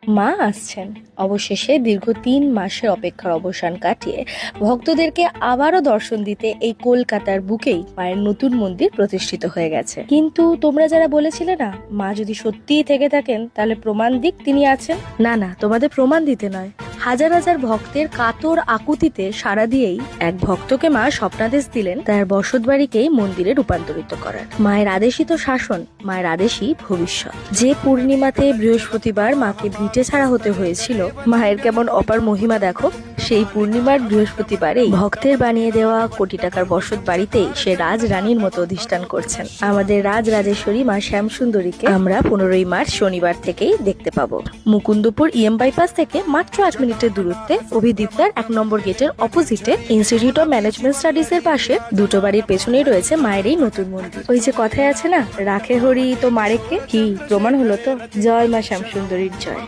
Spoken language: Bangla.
মা আসছেন। অবশেষে দীর্ঘ 3 মাসের অপেক্ষার অবসান কাটিয়ে ভক্তদেরকে আবারও দর্শন দিতে এই কলকাতার বুকেই মায়ের নতুন মন্দির প্রতিষ্ঠিত হয়ে গেছে। কিন্তু তোমরা যারা বলেছিলে না মা যদি সত্যিই থেকে থাকেন তাহলে প্রমাণ দিক তিনি আছেন, না না, তোমাদের প্রমাণ দিতে নয়, হাজার হাজার ভক্তের কাতর আকুতিতে সাড়া দিয়েই এক ভক্তকে মা স্বপ্নাদেশ দিলেন তার বসত বাড়িকেই মন্দিরে রূপান্তরিত করার। মায়ের আদেশই তো শাসন, মায়ের আদেশই ভবিষ্যৎ। যে পূর্ণিমাতে বৃহস্পতিবার মাকে ভিটে ছাড়া হতে হয়েছিল, মায়ের কেমন অপার মহিমা দেখো। সেই পূর্ণিমার বৃহস্পতিবারেই ভক্তের বানিয়ে দেওয়া কোটি টাকার বসত বাড়িতেই সে রাজ রানীর মতো অধিষ্ঠান করছেন। আমাদের রাজ রাজেশ্বরী মা শ্যামসুন্দরীকে আমরা 15ই মার্চ শনিবার থেকেই দেখতে পাবো। মুকুন্দপুর বাইপাস থেকে মাত্র 8 মিনিটের দূরত্বে অভিদীপ্তার 1 নম্বর গেটের অপোজিটে ইনস্টিটিউট অফ ম্যানেজমেন্ট স্টাডিজ এর পাশে দুটো বাড়ির পেছনেই রয়েছে মায়ের এই নতুন মন্দির। ওই যে কথায় আছে না, রাখে হরি তো মারেকে, কি প্রমাণ হলো তো। জয় মা শ্যামসুন্দরীর জয়।